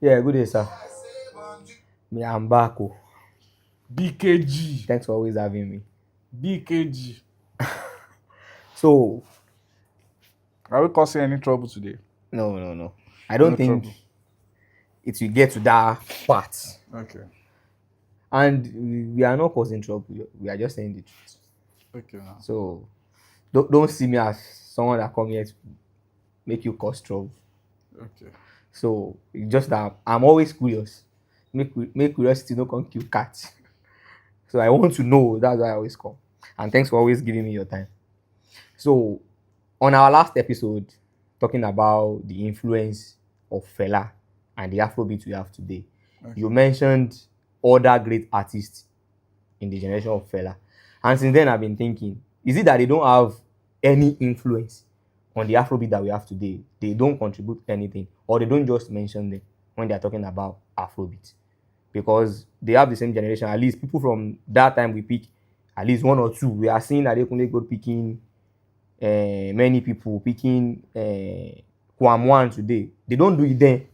Yeah, good day, sir. Me, I'm back. Oh. BKG. Thanks for always having me. BKG. So, Are we causing any trouble today? no. I don't No think trouble. it will get to that part. Okay. And we are not causing trouble. We are just saying the truth. Okay now. So, don't see me as someone that come here to make you cause trouble. Okay. So, it's just that I'm always curious. Make curiosity no come kill cat. So, I want to know. That's why I always come. And thanks for always giving me your time. So, on our last episode, talking about the influence of Fela and the Afrobeat we have today, you Okay. mentioned other great artists in the generation of Fela. And since then, I've been thinking, is it that they don't have any influence on the Afrobeat that we have today? They don't contribute anything, or they don't just mention them when they are talking about Afrobeat? Because they have the same generation. At least people from that time we pick at least one or two. We are seeing that they can go picking many people picking Kwam1 today. They don't do it then.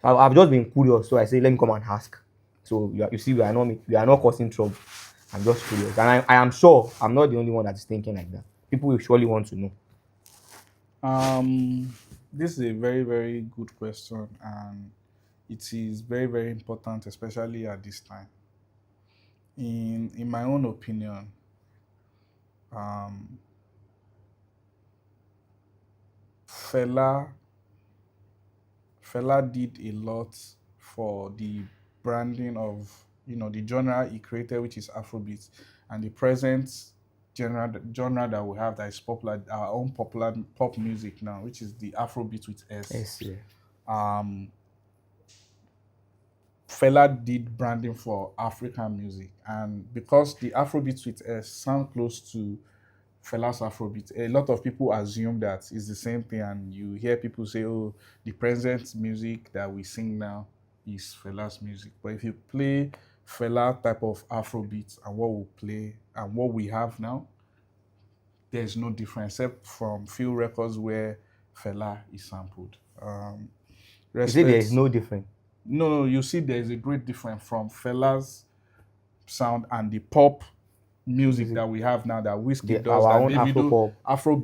I've just been curious, so I say let me come and ask. So you see, we are not causing trouble. I'm just curious, and I am sure I'm not the only one that is thinking like that. People will surely want to know. This is a very, very good question, and it is very, very important, especially at this time. In my own opinion, um, Fela Fela did a lot for the branding of the genre he created, which is Afrobeat, and the present genre that we have that is popular, our own popular pop music now, which is the Afrobeat with S. Yes, yeah. Um, Fela did branding for African music, and because the Afrobeat with S sound close to Fela's Afrobeat, a lot of people assume that it's the same thing, and you hear people say, "Oh, the present music that we sing now is Fela's music." But if you play Fela type of Afrobeat and what we play and what we have now, there's no difference except from few records where Fela is sampled. You say there is Respect. no difference. No, you see, there is a great difference from Fela's sound and the pop music Music, that we have now that Whiskey does, our that own Davido Afropop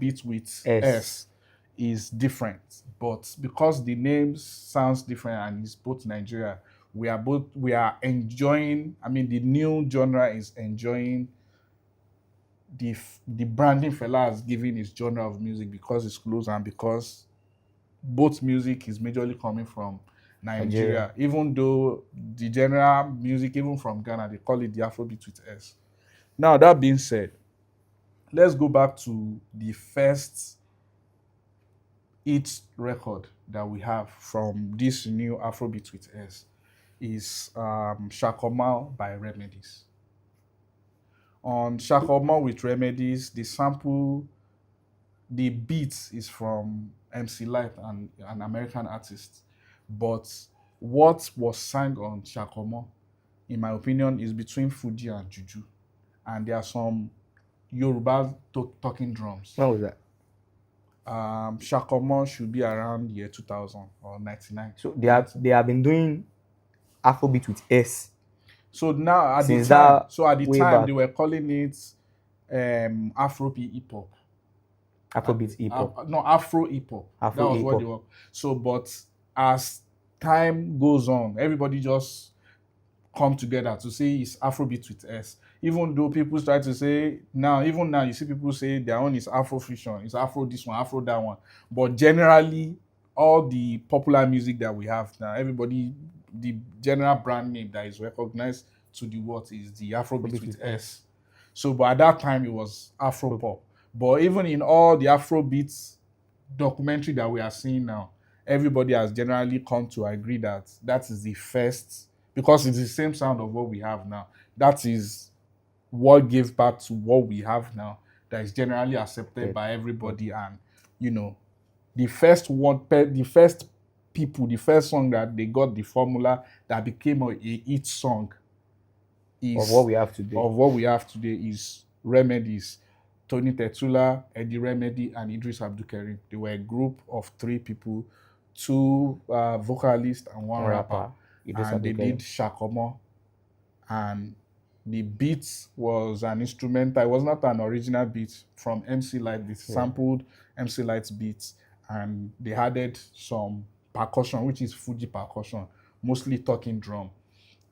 Afrobeat with S. S is different. But because the names sounds different and it's both Nigeria, we are enjoying. I mean, the new genre is enjoying the branding Fela has given his genre of music because it's close and because both music is majorly coming from Nigeria. Nigeria, even though the general music, even from Ghana, they call it the Afrobeat with S. Now, that being said, let's go back to the first hit record that we have from this new Afrobeat with S is Shakomal by Remedies. On Shakomal with Remedies, the beat is from MC Light, and an American artist. But what was sang on Shakomal, in my opinion, is between Fuji and Juju. And there are some Yoruba talking drums. When was that? Shakomo should be around year 2000 or 99. So they have been doing Afrobeat with S So now since that at the way time back. they were calling it Afrobeat hip hop. Afrobeat hip hop. No, Afro hip hop. That Afro was hip what hop. they were. So, but as time goes on, everybody just come together to say it's Afrobeat with S. Even though people try to say now, even now, you see people say their own is Afrofusion, it's Afro this one, Afro that one. But generally, all the popular music that we have now, everybody, the general brand name that is recognized to the world is the Afrobeat Afrobeat with with S. So, but at that time, it was Afro Afro. pop. But even in all the Afrobeats documentary that we are seeing now, everybody has generally come to agree that that is the first, because it's the same sound of what we have now. That is what gave birth to what we have now. That is generally accepted Yeah. by everybody, and you know, the first one, the first people, the first song that they got the formula that became a hit song Of what is we have today. of what we have today is Remedies. Tony Tetula, Eddie Remedy, and Idris Abdulkarim. They were a group of three people two vocalists and one One rapper, rapper. and they did Idris Shakomo, and the beat was an instrumental. It was not an original beat from MC Light. They Yeah. sampled MC Light's beats, and they added some percussion, which is Fuji percussion, mostly talking drum.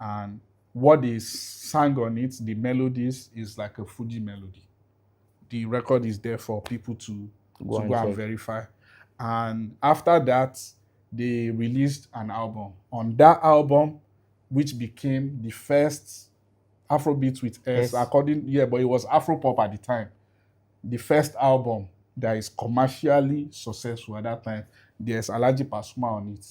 And what they sang on it, the melodies, is like a Fuji melody. The record is there for people to Go and go and check. verify. And after that, they released an album. On that album, which became the first Afrobeat with S, S. but it was Afropop at the time. The first album that is commercially successful at that time. There's Alhaji Pasuma on it,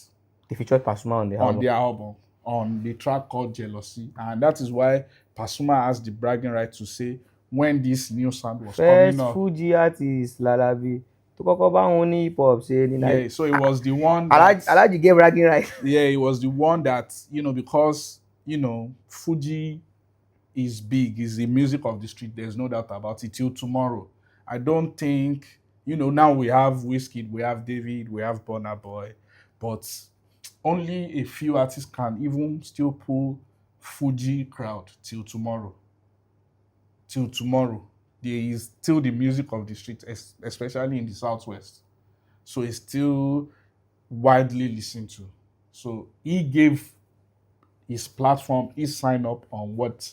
They featured Pasuma on the on album. their album, on the track called Jealousy. And that is why Pasuma has the bragging right to say when this new sound was First coming up. Fuji artist Lalabi. To kọ́kọ́ bá wọn ní hip hop ṣe ní Yeah, so it was the one Alhaji get bragging right. yeah, it was the one that, because, Fuji is big, is the music of the street. There's no doubt about it till tomorrow. I don't think, now we have Wizkid, we have David, we have Burna Boy, but only a few artists can even still pull Fuji crowd till tomorrow. Till tomorrow. There is still the music of the street, especially in the Southwest. So it's still widely listened to. So he gave his platform, his sign up on what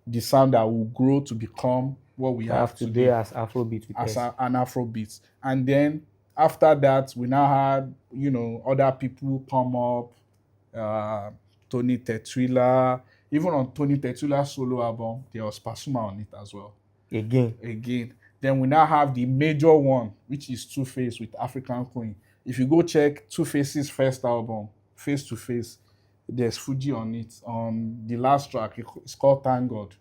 the sound that will grow to become what we have Today as Afrobeat with as S. an Afrobeat. And then after that, we now had, other people come up, Tony Tetuila. Even on Tony Tetuila's solo album, there was Pasuma on it as well. Again. Then we now have the major one, which is Two Face with African Queen. If you go check Two Face's first album, Face to Face, there's Fuji on it. On the last track, it's called Thank God.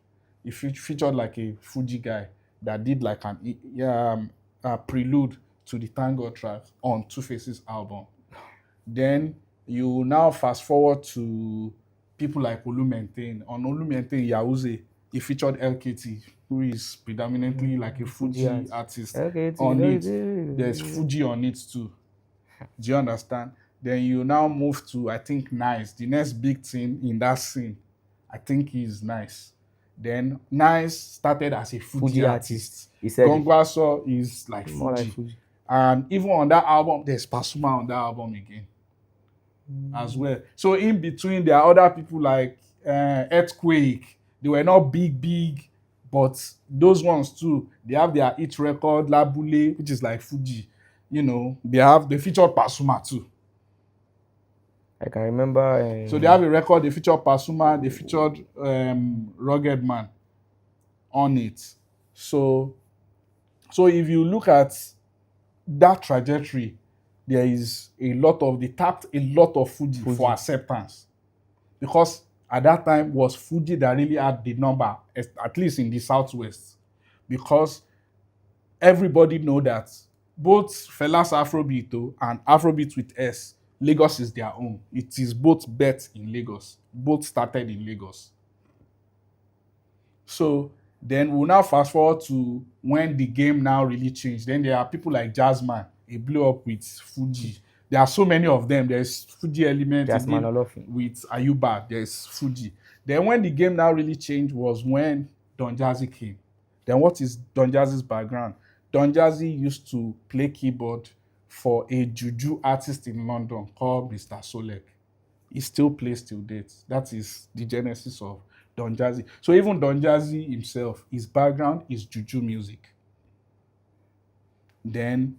It featured like a Fuji guy that did like a prelude to the Thank God track on Two Face's album. Then you now fast forward to people like Olumente. On Olumente Yauze, he featured LKT, who is predominantly like a Fuji artist. LKT, on it, there's Fuji on it too. Do you understand? Then you now move to, I think, Nice. The next big thing in that scene, I think, is Nice. Then Nice started as a Fuji artist. He said Gongwaso is like more like Fuji. Fuji. And even on that album, there's Pasuma on that album again as well. So in between, there are other people like Earthquake. They were not big, but those ones too, they have their hit record, Labule, which is like Fuji. They featured Pasuma too. I can remember. So they have a record, they featured Pasuma, they featured Rugged Man on it. So if you look at that trajectory, there is they tapped a lot of Fuji for acceptance. Because at that time was Fuji that really had the number, at least in the Southwest. Because everybody know that both Fela's Afrobeat and Afrobeat with S, Lagos is their own. It is both bet in Lagos. Both started in Lagos. So then we'll now fast forward to when the game now really changed. Then there are people like Jazzman. He blew up with Fuji. There are so many of them. There's Fuji Element with Ayuba. There's Fuji. Then when the game now really changed was when Don Jazzy came. Then what is Don Jazzy's background? Don Jazzy used to play keyboard for a Juju artist in London called Mr. Solek. He still plays till date. That is the genesis of Don Jazzy. So even Don Jazzy himself, his background is Juju music. Then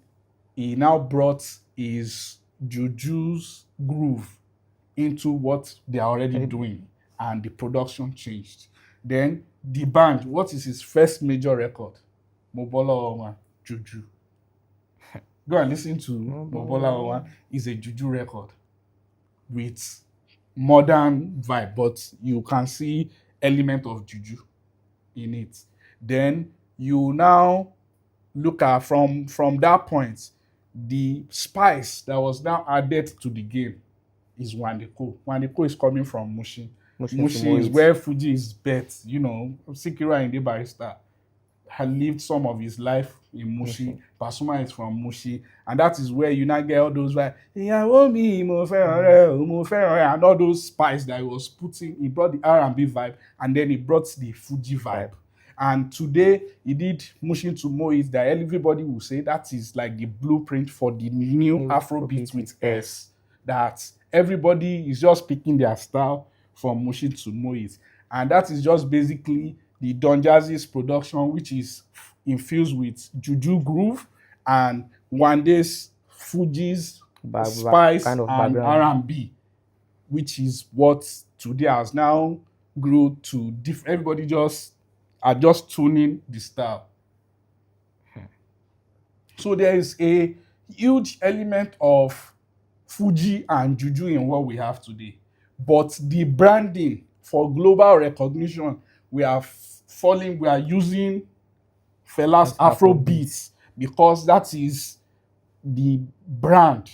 he now brought his Juju's groove into what they are already doing, and the production changed. Then the band, what is his first major record? Mobola Oma, Juju. Go and listen to Mobola Oma. It's a Juju record with modern vibe, but you can see element of Juju in it. Then you now look at from that point, the spice that was now added to the game is Wandeko. Wandeko is coming from Mushin. Mushin is where Fuji is bet. Sikira Inde Barrister had lived some of his life in Mushi. Pasuma is from Mushi, and that is where you now get all those like "Ìyàwó mi, mo fẹ́ràn rẹ o, mo fẹ́ràn rẹ," and all those spice that he was putting. He brought the R&B vibe, and then he brought the Fuji vibe. And today he did Mushin to Mo It that everybody will say that is like the blueprint for the new Afrobeat with S. That everybody is just picking their style from Mushin to Mo It. And that is just basically the Don Jazzy's production, which is infused with Juju groove and Wande's Fuji's spice kind of and background. R&B, which is what today has now grew to everybody just are just tuning the style. So there is a huge element of Fuji and Juju in what we have today. But the branding for global recognition, we are using Fela's Afrobeat because that is the brand,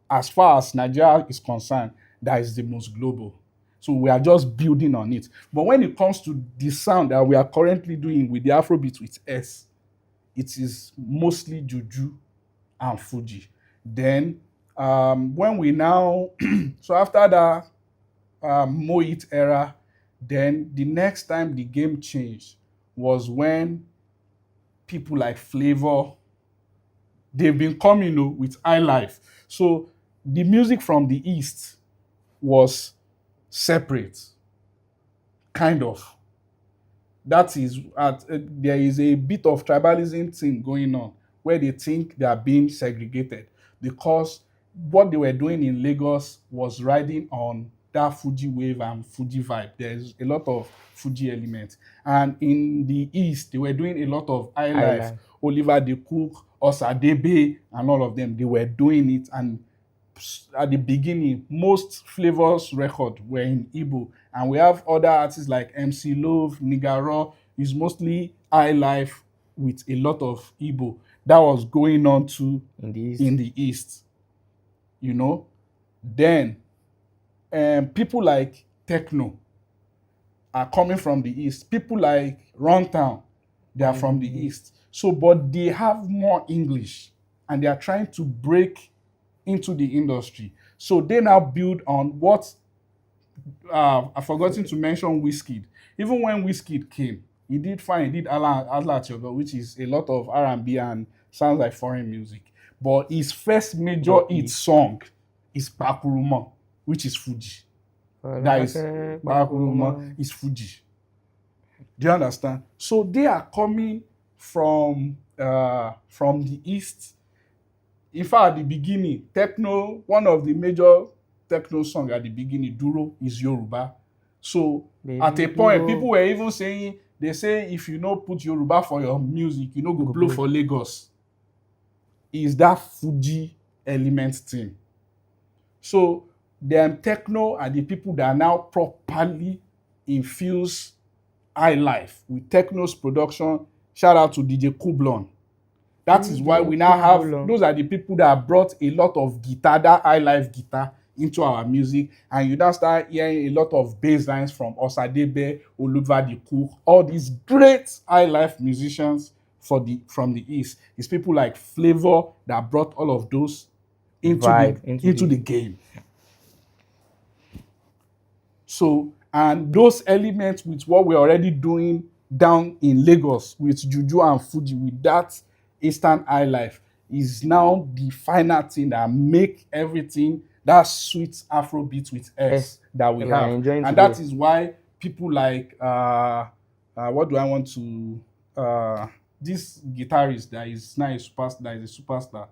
as far as Nigeria is concerned, that is the most global. So we are just building on it. But when it comes to the sound that we are currently doing with the Afrobeat with S, it is mostly Juju and Fuji. Then when we now, so after that Mo It era, then the next time the game changed was when people like Flavor, they've been coming with Highlife. So the music from the East was separate, kind of. That is, there is a bit of tribalism thing going on where they think they are being segregated because what they were doing in Lagos was riding on that Fuji wave and Fuji vibe. There's a lot of Fuji elements. And in the East, they were doing a lot of Highlife, Oliver De Cook, Osadebe, and all of them. They were doing it. And at the beginning, most Flavors record were in Igbo. And we have other artists like MC Love, Nigaro, is mostly Highlife with a lot of Igbo. That was going on too in the East. You know? Then people like Techno are coming from the East. People like Runtown, they are from the East. So, but they have more English and they are trying to break into the industry. So they now build on what I've forgotten to mention Wizkid. Even when Wizkid came, he did fine. He did Allah Chogo, which is a lot of R&B and sounds like foreign music. But his first major hit song is Pakuruma, which is Fuji. That is Pakuruma is Fuji. Do you understand? So they are coming from the East. In fact, at the beginning, techno, one of the major techno songs at the beginning, Duro, is Yoruba. So at a point, people were even saying, they say if you no put Yoruba for your music, you no go blow for Lagos. Is that Fuji element thing? So them techno are the people that are now properly infuse Highlife with techno's production. Shout out to DJ Kublon. That is why we now have, those are the people that brought a lot of guitar, that Highlife guitar, into our music. And you now start hearing a lot of bass lines from Osadebe, Oluwa De Cook, all these great Highlife musicians from the East. It's people like Flavor that brought all of those into the game. So, and those elements with what we're already doing down in Lagos with Juju and Fuji, with that Eastern Highlife, is now the final thing that make everything that sweet Afrobeat with S that we have. And today, that is why people like what do I want to this guitarist that is now a superstar.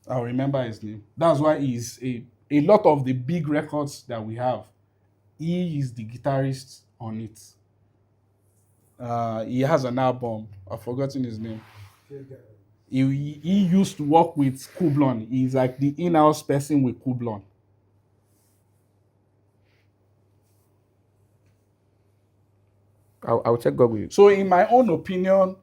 I'll remember his name. That's why he's a lot of the big records that we have, he is the guitarist on it. He has an album. I've forgotten his name. He used to work with Kublon. He's like the in-house person with Kublon. I'll check Google. So in my own opinion,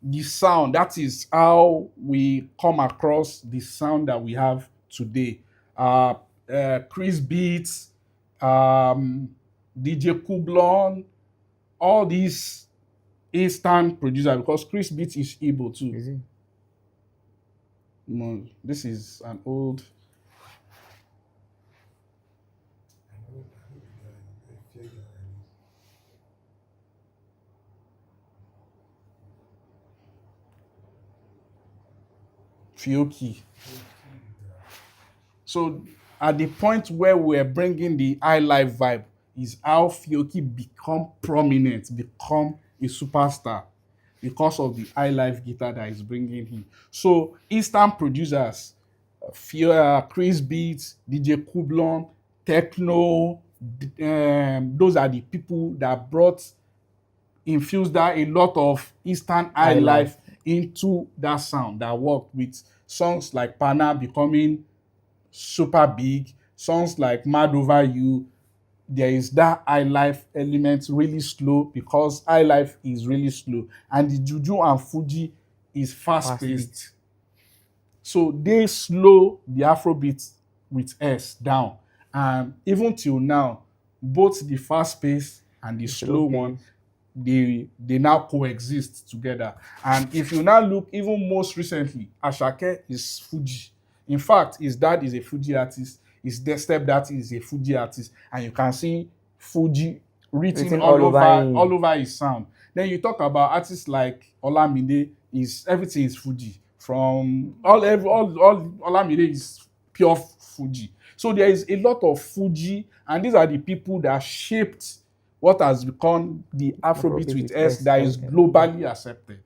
the sound, that is how we come across the sound that we have today. Chris Beats, DJ Kublon, all these Eastern producers, because Chris Beat is Igbo too. Is it? This is an old. Fioki. So at the point where we're bringing the highlife vibe is how Fioki become prominent, become a superstar because of the highlife guitar that is bringing him. So Eastern producers, Chris Beats, DJ Kublon, Techno, those are the people that infused that a lot of Eastern high life into that sound that worked with songs like Pana becoming super big, songs like Mad Over You. There is that high life element really slow because high life is really slow, and the Juju and Fuji is fast paced. So they slow the Afrobeat with S down, and even till now, both the fast pace and the slow one, they now coexist together. And if you now look, even most recently, Ashake is Fuji. In fact, his dad is a Fuji artist, his stepdad is a Fuji artist, and you can see Fuji written all over his sound. Then you talk about artists like Olamide, everything is Fuji. From all Olamide is pure Fuji. So there is a lot of Fuji, and these are the people that shaped what has become the Afrobeat with S that is globally accepted.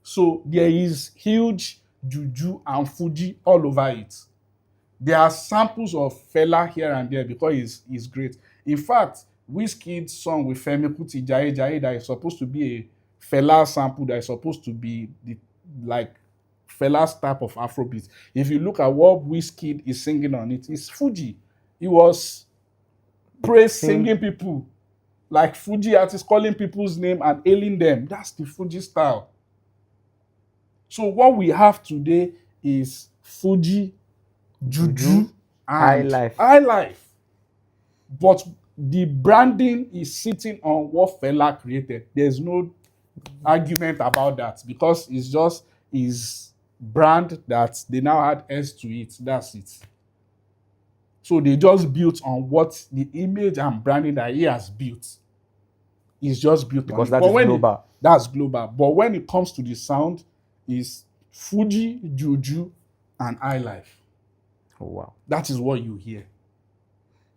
So there is huge Juju and Fuji all over it. There are samples of Fela here and there because he's great. In fact, Wizkid's song with Femi Kuti, Jaye Jaye, that is supposed to be a Fela sample, that is supposed to be like Fela's type of Afrobeat. If you look at what Wizkid is singing on it, it's Fuji. He was singing people, like Fuji artists calling people's name and hailing them. That's the Fuji style. So what we have today is Fuji, Juju, and Highlife. But the branding is sitting on what Fela created. There's no argument about that because it's just his brand that they now add S to it. That's it. So they just built on what the image and branding that he has built is just built because on it. That is global. That's global. But when it comes to the sound, is Fuji, Juju, and Highlife. Oh wow. That is what you hear.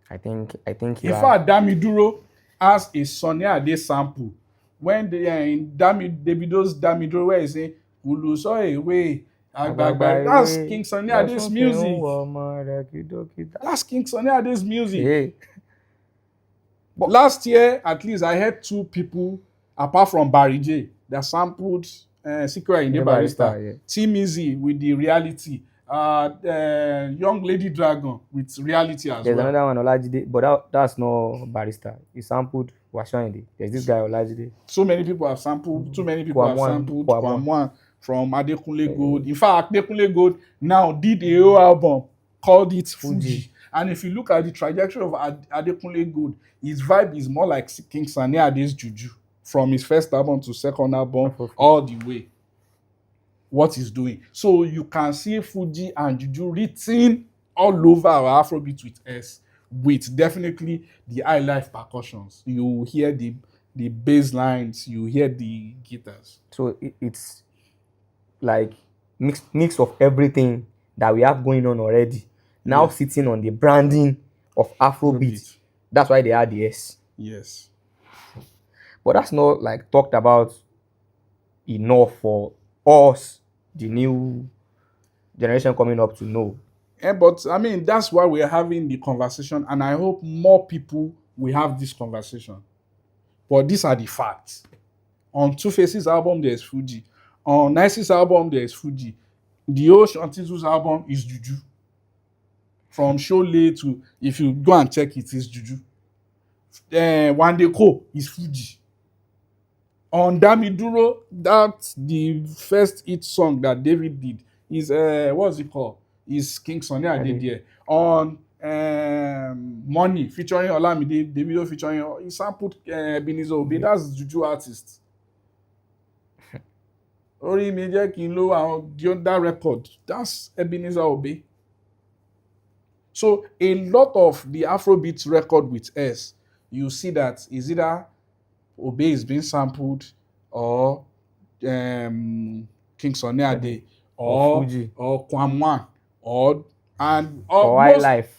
I think in fact, Damiduro has a Sunny Ade sample. When they are in Davido's Damiduro, where he say, Ulu so away. That's King Sunny Ade's music. That's King Sunny Ade's music. Hey. But last year, at least, I heard two people, apart from Barry J, that sampled Secret in the Barista. Yeah. Team Easy with the Reality. Young Lady Dragon with Reality as There's well. There's another one, Olajide, but that's no Barista. He sampled Washwande. There's this guy, Olajide. So many people have sampled. Too many people have sampled Kwamwan from Adekunle Gold. In fact, Adekunle Gold now did a whole album, called it Fuji. And if you look at the trajectory of Adekunle Gold, his vibe is more like King Sunny Ade's Juju. From his first album to second album, all the way. What he's doing. So you can see Fuji and Juju written all over our Afrobeat with S, with definitely the Highlife percussions. You hear the bass lines, you hear the guitars. So it's like mix of everything that we have going on already. Now sitting on the branding of Afrobeat. That's why they add the S. Yes. But that's not like talked about enough for us, the new generation coming up, to know. But I mean, that's why we're having the conversation, and I hope more people will have this conversation. But these are the facts. On Two Faces album, there's Fuji. On Nice's album, there's Fuji. The old Shantizu's album is Juju. From Shole to, if you go and check it, is Juju. Wande Ko is Fuji. On Damiduro, that's the first hit song that David did. Is what's it called? Is King Sunny Ade there. On Money featuring Olamide, Davido featuring, he sampled Ebenezer Obey. That's Juju artist. Orí mi jẹ́ kí n lo àwọn that record. That's Ebenezer Obey. So a lot of the Afrobeat record with S, you see that is either Obey is being sampled or King Sunny Ade Or Fuji. or Kwamwan or Highlife.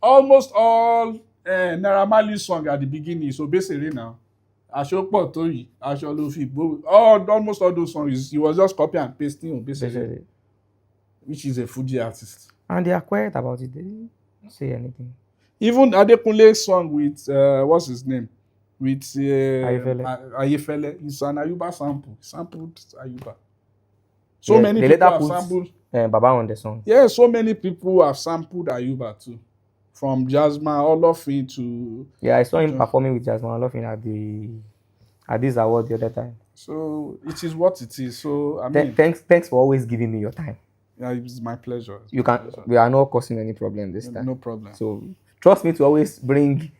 almost all Naira Marley song at the beginning. So basically now, Aṣọ́pọ̀ tó yìí, aṣọ ló fi gbó. Almost all those songs, he was just copy and pasting basically, which is a Fuji artist. And they are quiet about it. They didn't say anything. Even Adekunle's song with what's his name? With Ayefele. It's an Ayuba sample. He sampled Ayuba. So Yeah, many they people later have put sampled. Baba on the song. Yeah, so many people have sampled Ayuba too. From Jasmine Olofin to. Yeah, I saw him performing with Jasmine Olofin at this award the other time. So it is what it is. So I mean, Thanks for always giving me your time. yeah, it's my pleasure. You can. We are not causing any problem this time. No problem. So trust me to always bring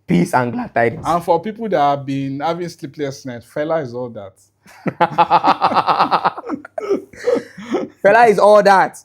peace and glad tidings. And for people that have been having sleepless nights, Fela is all that. Fela is all that.